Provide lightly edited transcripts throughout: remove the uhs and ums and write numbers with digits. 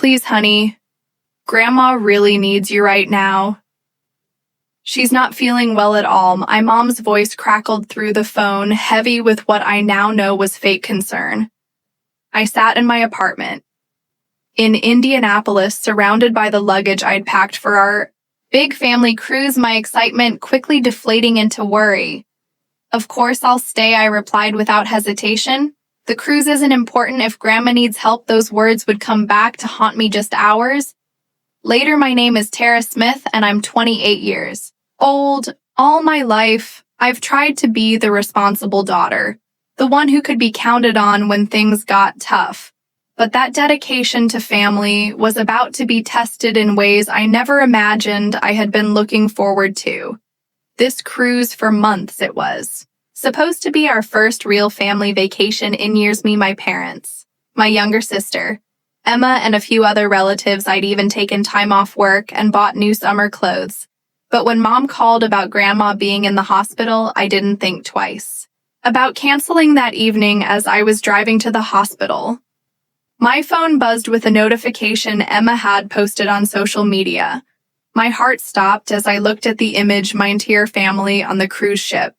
Please, honey. Grandma really needs you right now. She's not feeling well at all. My mom's voice crackled through the phone, heavy with what I now know was fake concern. I sat in my apartment in Indianapolis, surrounded by the luggage I'd packed for our big family cruise, my excitement quickly deflating into worry. Of course I'll stay, I replied without hesitation. The cruise isn't important. If Grandma needs help, those words would come back to haunt me just hours later. My name is Tara Smith, and I'm 28 years old. All my life, I've tried to be the responsible daughter, the one who could be counted on when things got tough. But that dedication to family was about to be tested in ways I never imagined I had been looking forward to. This cruise for months it was. Supposed to be our first real family vacation in years. Me, my parents, my younger sister, Emma, and a few other relatives. I'd even taken time off work and bought new summer clothes. But when Mom called about Grandma being in the hospital, I didn't think twice about canceling that evening. As I was driving to the hospital, my phone buzzed with a notification Emma had posted on social media. My heart stopped as I looked at the image, my entire family on the cruise ship.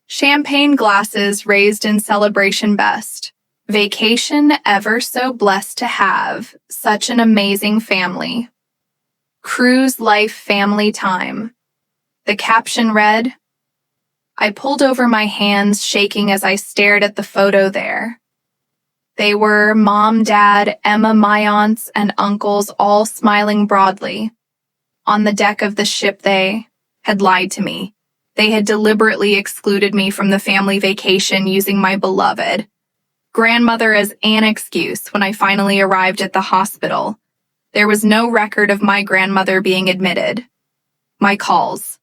Champagne glasses raised in celebration. Best vacation ever, so blessed to have such an amazing family. Cruise life, family time. The caption read. I pulled over, my hands shaking as I stared at the photo there. They were Mom, Dad, Emma, my aunts, and uncles, all smiling broadly. On the deck of the ship, they had lied to me. They had deliberately excluded me from the family vacation, using my beloved grandmother as an excuse. When I finally arrived at the hospital, there was no record of my grandmother being admitted. My calls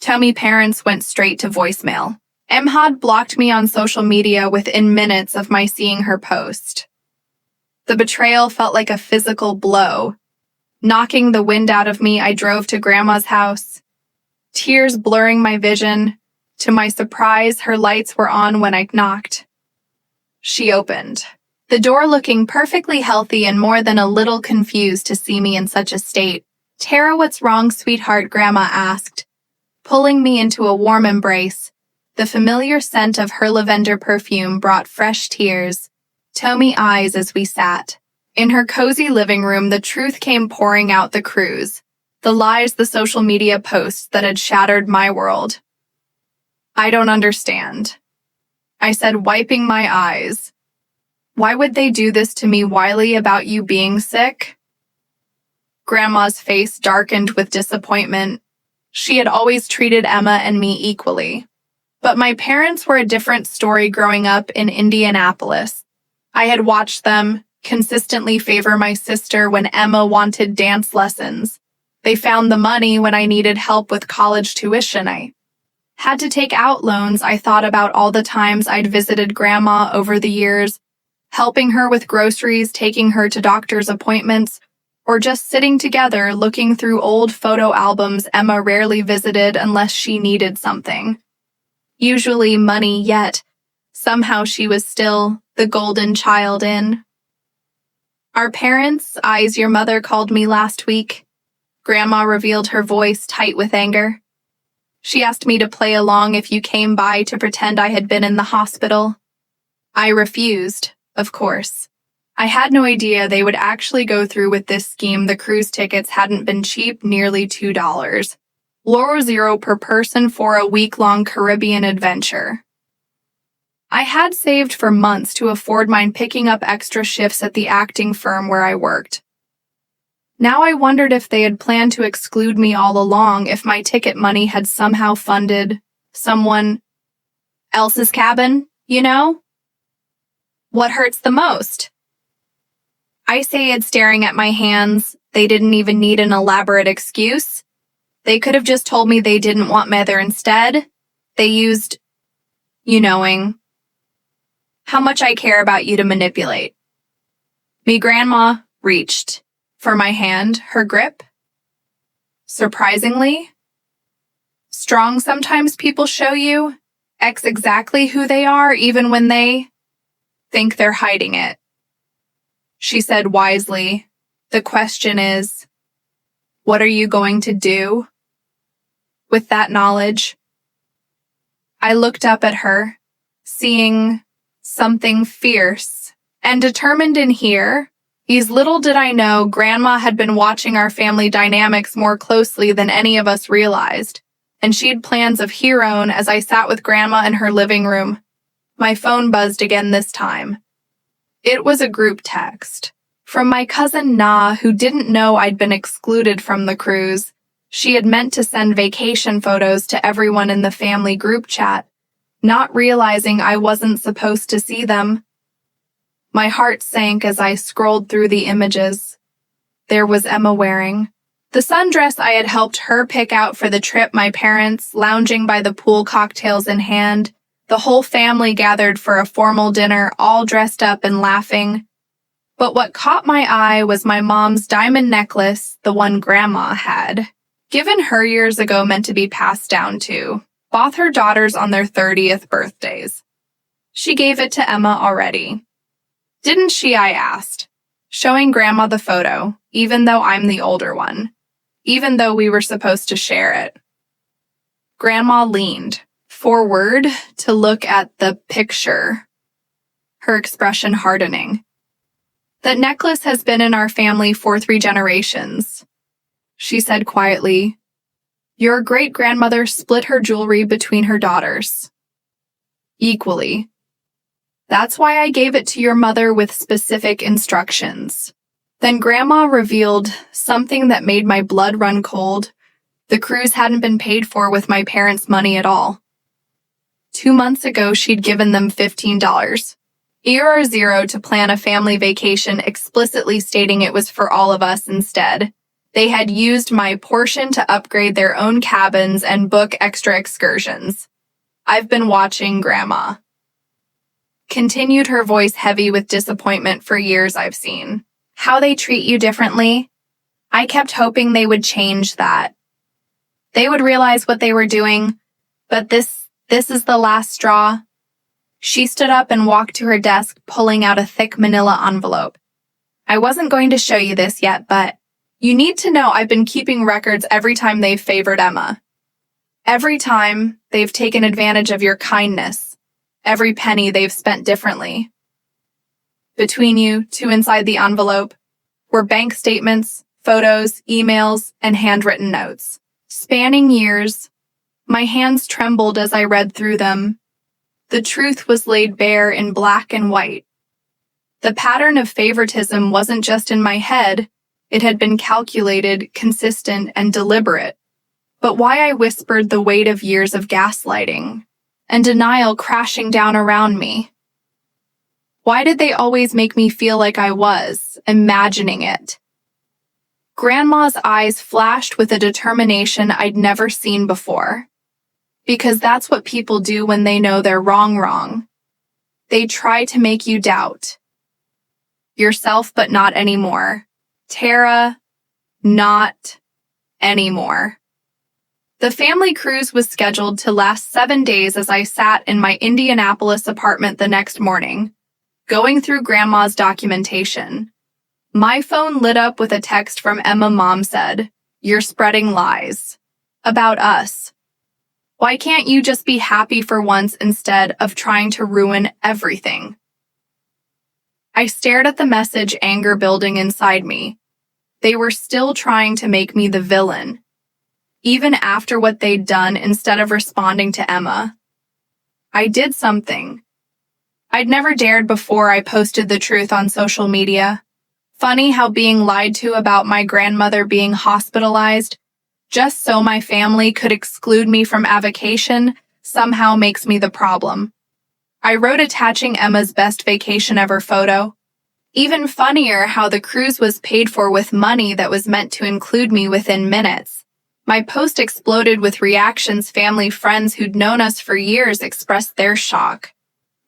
to me parents went straight to voicemail. Em had blocked me on social media within minutes of my seeing her post. The betrayal felt like a physical blow, knocking the wind out of me. I drove to Grandma's house, tears blurring my vision. To my surprise, her lights were on when I knocked. She opened the door, looking perfectly healthy and more than a little confused to see me in such a state. Tara, what's wrong, sweetheart? Grandma asked, pulling me into a warm embrace. The familiar scent of her lavender perfume brought fresh tears to my eyes as we sat in her cozy living room. The truth came pouring out. The cruise, the lies, the social media posts that had shattered my world. I don't understand, I said, wiping my eyes. Why would they do this to me? Wiley, about you being sick? Grandma's face darkened with disappointment. She had always treated Emma and me equally. But my parents were a different story. Growing up in Indianapolis, I had watched them consistently favor my sister when Emma wanted dance lessons. They found the money when I needed help with college tuition. I had to take out loans. I thought about all the times I'd visited Grandma over the years, helping her with groceries, taking her to doctor's appointments, or just sitting together looking through old photo albums. Emma rarely visited unless she needed something, usually money, yet somehow she was still the golden child in our parents' eyes. Your mother called me last week. Grandma revealed, her voice tight with anger. She asked me to play along if you came by, to pretend I had been in the hospital. I refused, of course. I had no idea they would actually go through with this scheme. The cruise tickets hadn't been cheap, nearly $2. €0 per person for a week-long Caribbean adventure. I had saved for months to afford mine, picking up extra shifts at the acting firm where I worked. Now I wondered if they had planned to exclude me all along, if my ticket money had somehow funded someone else's cabin, you know? What hurts the most? I said, staring at my hands. They didn't even need an elaborate excuse. They could have just told me they didn't want mother. Instead, they used you knowing how much I care about you to manipulate me. Grandma reached for my hand, her grip surprisingly strong. Sometimes people show you exactly who they are, even when they think they're hiding it, she said wisely. The question is, what are you going to do? With that knowledge, I looked up at her, seeing something fierce and determined in here. Little did I know, Grandma had been watching our family dynamics more closely than any of us realized, and she had plans of her own. As I sat with Grandma in her living room, my phone buzzed again this time. It was a group text from my cousin Na, who didn't know I'd been excluded from the cruise. She had meant to send vacation photos to everyone in the family group chat, not realizing I wasn't supposed to see them. My heart sank as I scrolled through the images. There was Emma wearing the sundress I had helped her pick out for the trip, my parents lounging by the pool, cocktails in hand, the whole family gathered for a formal dinner, all dressed up and laughing. But what caught my eye was my mom's diamond necklace, the one Grandma had given her years ago, meant to be passed down to both her daughters on their 30th birthdays. She gave it to Emma already. Didn't she? I asked, showing Grandma the photo, even though I'm the older one, even though we were supposed to share it. Grandma leaned forward to look at the picture, her expression hardening. That necklace has been in our family for 3 generations, she said quietly. Your great-grandmother split her jewelry between her daughters equally. That's why I gave it to your mother with specific instructions. Then Grandma revealed something that made my blood run cold. The cruise hadn't been paid for with my parents' money at all. 2 months ago, she'd given them $15, EUR 0, to plan a family vacation, explicitly stating it was for all of us instead. They had used my portion to upgrade their own cabins and book extra excursions. I've been watching, Grandma continued, her voice heavy with disappointment. For years I've seen how they treat you differently. I kept hoping they would change that. They would realize what they were doing, but this is the last straw. She stood up and walked to her desk, pulling out a thick manila envelope. I wasn't going to show you this yet, but you need to know I've been keeping records every time they've favored Emma. Every time they've taken advantage of your kindness. Every penny they've spent differently. Between you, 2 inside the envelope, were bank statements, photos, emails, and handwritten notes. Spanning years, my hands trembled as I read through them. The truth was laid bare in black and white. The pattern of favoritism wasn't just in my head, it had been calculated, consistent, and deliberate. But why I whispered the weight of years of gaslighting and denial crashing down around me? Why did they always make me feel like I was imagining it? Grandma's eyes flashed with a determination I'd never seen before. Because that's what people do when they know they're wrong. They try to make you doubt yourself, but not anymore. Tara, not anymore. The family cruise was scheduled to last 7 days. As I sat in my Indianapolis apartment the next morning, going through Grandma's documentation, my phone lit up with a text from Emma. Mom said, "You're spreading lies about us. Why can't you just be happy for once instead of trying to ruin everything?" I stared at the message, anger building inside me. They were still trying to make me the villain. Even after what they'd done, instead of responding to Emma, I did something I'd never dared before. I posted the truth on social media. Funny how being lied to about my grandmother being hospitalized just so my family could exclude me from a vacation somehow makes me the problem. I wrote attaching Emma's best vacation ever photo. Even funnier how the cruise was paid for with money that was meant to include me within minutes. My post exploded with reactions. Family friends who'd known us for years expressed their shock.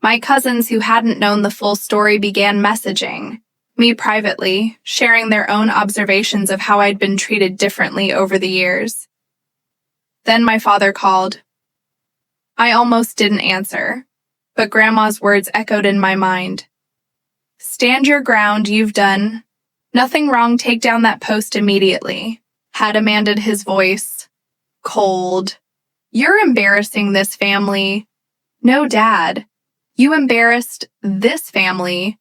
My cousins who hadn't known the full story began messaging me privately, sharing their own observations of how I'd been treated differently over the years. Then my father called. I almost didn't answer, but Grandma's words echoed in my mind. Stand your ground, you've done Nothing wrong, take down that post immediately, had demanded his voice. Cold. You're embarrassing this family. No, Dad. You embarrassed this family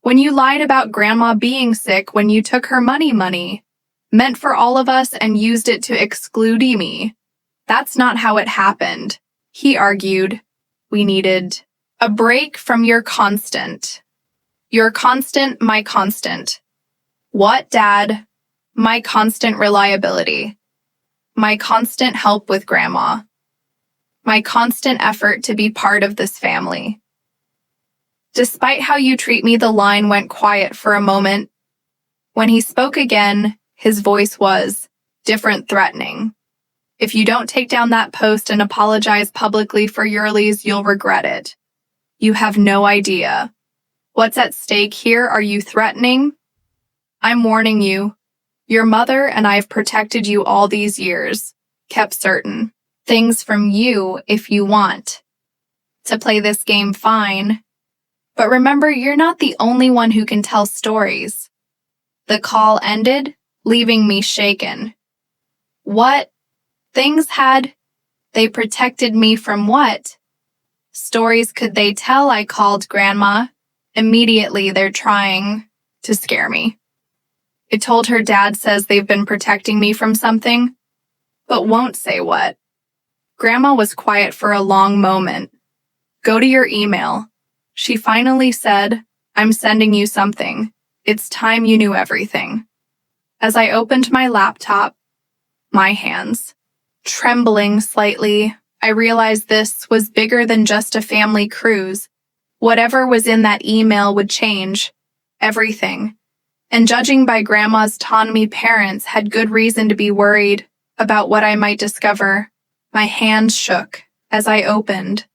when you lied about Grandma being sick when you took her money, meant for all of us and used it to exclude me. That's not how it happened, he argued. We needed a break from your constant. Your constant, my constant. What, Dad? My constant reliability. My constant help with Grandma. My constant effort to be part of this family. Despite how you treat me, the line went quiet for a moment. When he spoke again, his voice was different, threatening. If you don't take down that post and apologize publicly for Yurley's, you'll regret it. You have no idea. What's at stake here? Are you threatening? I'm warning you. Your mother and I've protected you all these years, kept certain things from you if you want to play this game, fine. But remember, you're not the only one who can tell stories. The call ended, leaving me shaken. What? Things had? They protected me from what? Stories could they tell? I called Grandma. Immediately, they're trying to scare me. It told her Dad says they've been protecting me from something, but won't say what. Grandma was quiet for a long moment. Go to your email. She finally said, I'm sending you something. It's time you knew everything. As I opened my laptop, my hands trembling slightly, I realized this was bigger than just a family cruise. Whatever was in that email would change everything. And judging by Grandma's autonomy, parents had good reason to be worried about what I might discover. My hands shook as I opened.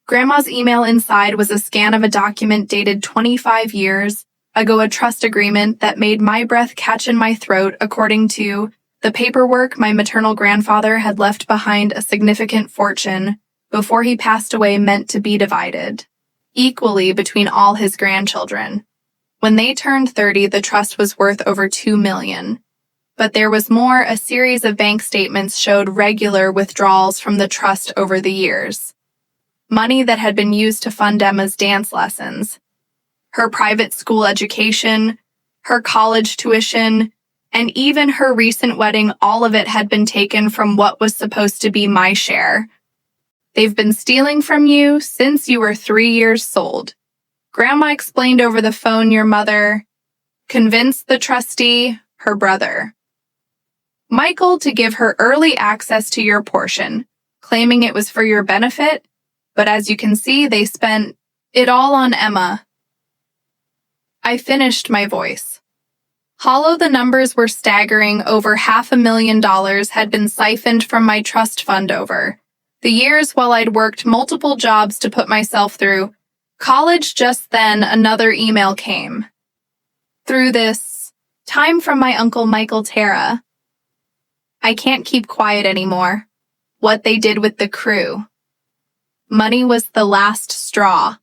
Grandma's email inside was a scan of a document dated 25 years ago, a trust agreement that made my breath catch in my throat. According to the paperwork, my maternal grandfather had left behind a significant fortune before he passed away, meant to be divided equally between all his grandchildren. When they turned 30, the trust was worth over $2 million. But there was more. A series of bank statements showed regular withdrawals from the trust over the years. Money that had been used to fund Emma's dance lessons, her private school education, her college tuition, and even her recent wedding, all of it had been taken from what was supposed to be my share. They've been stealing from you since you were 3 years old. Grandma explained over the phone. Your mother convinced the trustee, her brother, Michael, to give her early access to your portion, claiming it was for your benefit. But as you can see, they spent it all on Emma. I finished, my voice hollow. The numbers were staggering. Over $500,000 had been siphoned from my trust fund over the years while I'd worked multiple jobs to put myself through college. Just then, another email came through, this time from my Uncle Michael. Tara, I can't keep quiet anymore. What they did with the crew. Money was the last straw.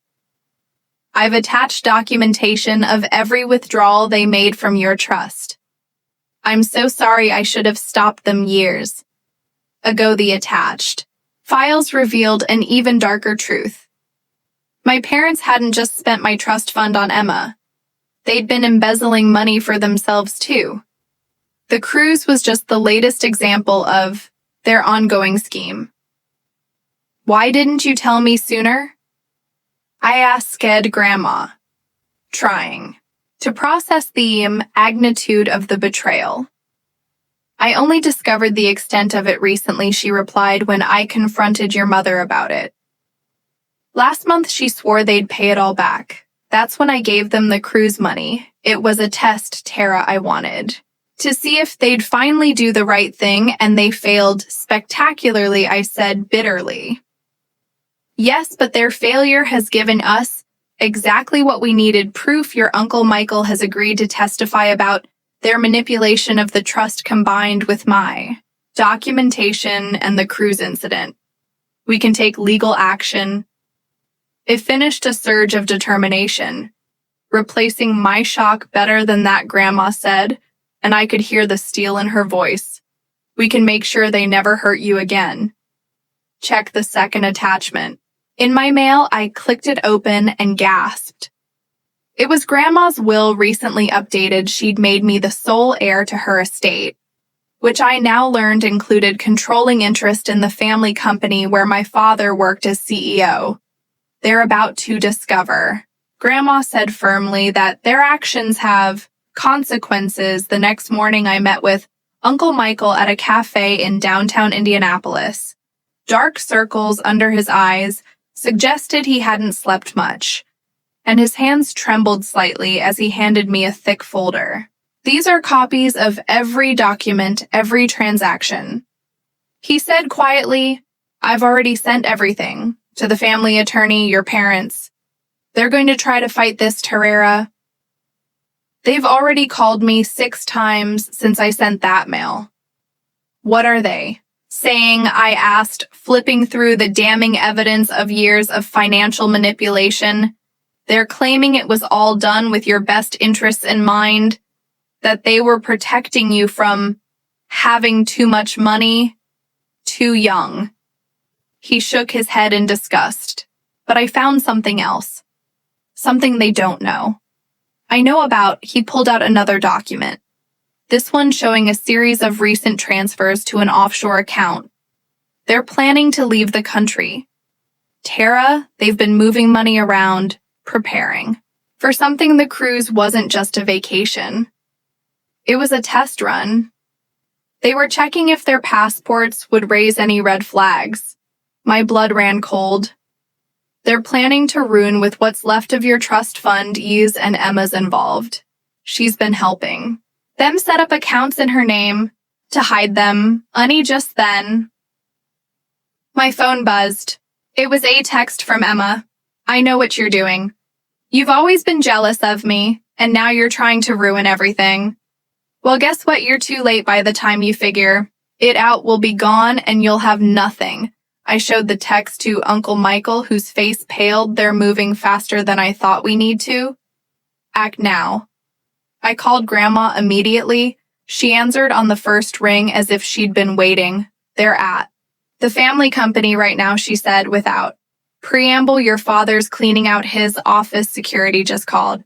I've attached documentation of every withdrawal they made from your trust. I'm so sorry, I should have stopped them years ago. The attached files revealed an even darker truth. My parents hadn't just spent my trust fund on Emma. They'd been embezzling money for themselves too. The cruise was just the latest example of their ongoing scheme. Why didn't you tell me sooner? I asked Grandma, trying to process the magnitude of the betrayal. I only discovered the extent of it recently, she replied, when I confronted your mother about it. Last month, she swore they'd pay it all back. That's when I gave them the cruise money. It was a test, Tara. I wanted to see if they'd finally do the right thing, and they failed spectacularly, I said bitterly. Yes, but their failure has given us exactly what we needed: proof. Your Uncle Michael has agreed to testify about their manipulation of the trust combined with my documentation and the cruise incident. We can take legal action. It finished a surge of determination. replacing my shock better than that, Grandma said, and I could hear the steel in her voice. We can make sure they never hurt you again. Check the second attachment. In my mail, I clicked it open and gasped. It was Grandma's will recently updated. She'd made me the sole heir to her estate, which I now learned included controlling interest in the family company where my father worked as CEO. They're about to discover. Grandma said firmly that their actions have consequences. The next morning I met with Uncle Michael at a cafe in downtown Indianapolis. Dark circles under his eyes suggested he hadn't slept much, and his hands trembled slightly as he handed me a thick folder. These are copies of every document, every transaction. He said quietly, I've already sent everything to the family attorney, your parents. They're going to try to fight this, Terrera. They've already called me 6 times since I sent that mail. What are they saying? I asked, flipping through the damning evidence of years of financial manipulation. They're claiming it was all done with your best interests in mind, that they were protecting you from having too much money, too young. He shook his head in disgust, but I found something else, something they don't know. I know about. He pulled out another document, this one showing a series of recent transfers to an offshore account. They're planning to leave the country. Tara, they've been moving money around, preparing for something. The cruise wasn't just a vacation. It was a test run. They were checking if their passports would raise any red flags. My blood ran cold. They're planning to ruin with what's left of your trust fund. Ease and Emma's involved. She's been helping them set up accounts in her name to hide them. Just then, my phone buzzed. It was a text from Emma. I know what you're doing. You've always been jealous of me, and now you're trying to ruin everything. Well, guess what? You're too late. By the time you figure it out, we'll be gone and you'll have nothing. I showed the text to Uncle Michael, whose face paled. They're moving faster than I thought we need to. Act now. I called Grandma immediately. She answered on the first ring as if she'd been waiting. They're at the family company right now, she said without preamble. Your father's cleaning out his office. Security just called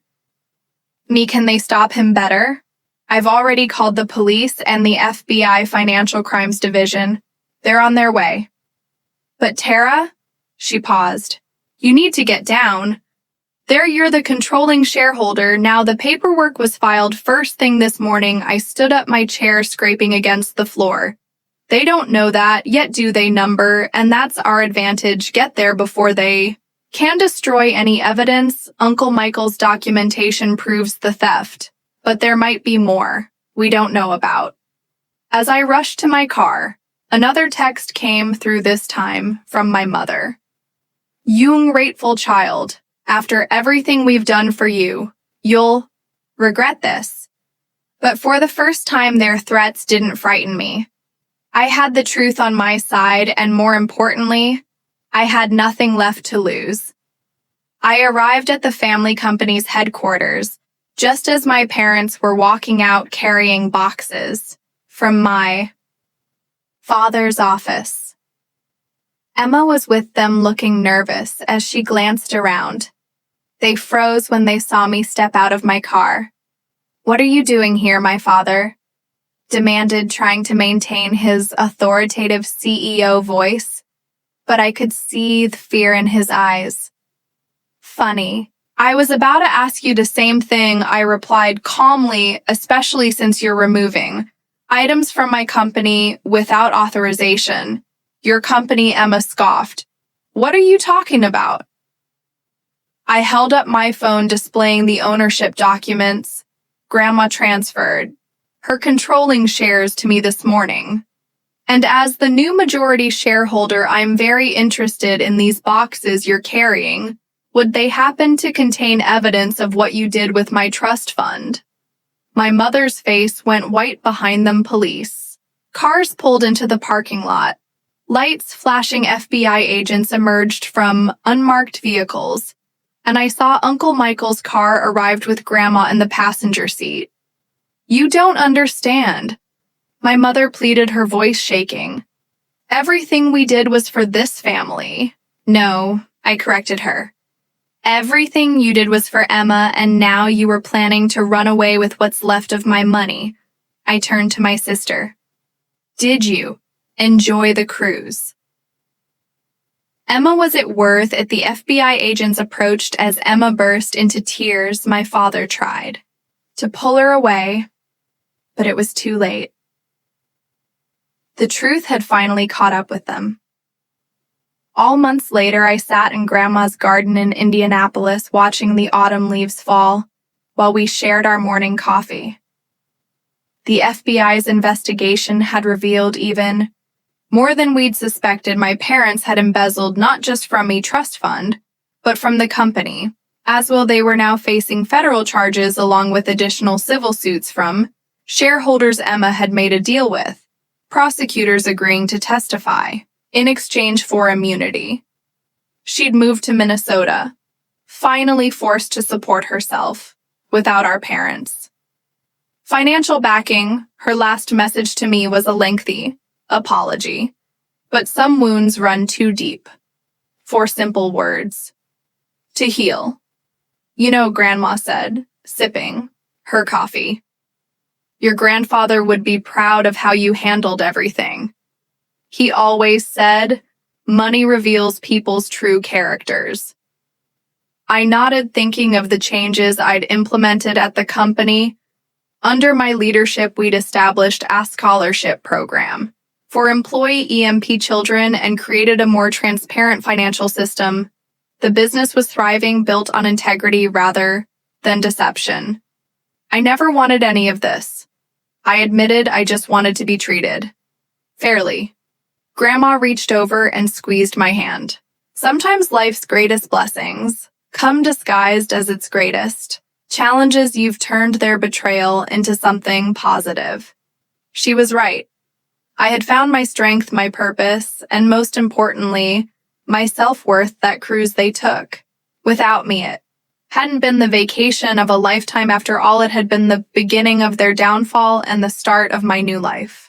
me. Can they stop him better? I've already called the police and the FBI Financial Crimes Division. They're on their way. But Tara? She paused. You need to get down. There, you're the controlling shareholder. Now, the paperwork was filed first thing this morning. I stood up, my chair scraping against the floor. They don't know that, yet do they, number, and that's our advantage. Get there before they can destroy any evidence. Uncle Michael's documentation proves the theft, but there might be more we don't know about. As I rushed to my car, another text came through, this time from my mother. You ungrateful child, after everything we've done for you, you'll regret this. But for the first time, their threats didn't frighten me. I had the truth on my side, and more importantly, I had nothing left to lose. I arrived at the family company's headquarters just as my parents were walking out carrying boxes from my father's office. Emma was with them, looking nervous as she glanced around. They froze when they saw me step out of my car. What are you doing here, my father demanded, trying to maintain his authoritative CEO voice, but I could see the fear in his eyes. Funny. I was about to ask you the same thing, I replied calmly, especially since you're removing items from my company without authorization. Your company, Emma scoffed. What are you talking about? I held up my phone displaying the ownership documents. Grandma transferred her controlling shares to me this morning. And as the new majority shareholder, I'm very interested in these boxes you're carrying. Would they happen to contain evidence of what you did with my trust fund? My mother's face went white. Behind them, police cars pulled into the parking lot. Lights flashing. FBI agents emerged from unmarked vehicles. and I saw Uncle Michael's car arrived with Grandma in the passenger seat. You don't understand. My mother pleaded, her voice shaking. Everything we did was for this family. No, I corrected her. Everything you did was for Emma, and now you were planning to run away with what's left of my money. I turned to my sister. Did you enjoy the cruise? Emma was at Worth as the FBI agents approached. As Emma burst into tears, my father tried to pull her away, but it was too late. The truth had finally caught up with them. All months later, I sat in Grandma's garden in Indianapolis watching the autumn leaves fall while we shared our morning coffee. The FBI's investigation had revealed even more than we'd suspected. My parents had embezzled not just from a trust fund, but from the company. As well, they were now facing federal charges along with additional civil suits from shareholders Emma had made a deal with, prosecutors agreeing to testify in exchange for immunity. She'd moved to Minnesota, finally forced to support herself without our parents. Financial backing, her last message to me was a lengthy apology, but some wounds run too deep. 4 simple words. To heal. You know, Grandma said, sipping her coffee. Your grandfather would be proud of how you handled everything. He always said, money reveals people's true characters. I nodded, thinking of the changes I'd implemented at the company. Under my leadership, we'd established a scholarship program for employee EMP children and created a more transparent financial system. The business was thriving, built on integrity rather than deception. I never wanted any of this. I admitted I just wanted to be treated fairly. Grandma reached over and squeezed my hand. Sometimes life's greatest blessings come disguised as its greatest challenges. You've turned their betrayal into something positive. She was right. I had found my strength, my purpose, and most importantly, my self-worth. That cruise they took without me, it hadn't been the vacation of a lifetime. After all, it had been the beginning of their downfall and the start of my new life.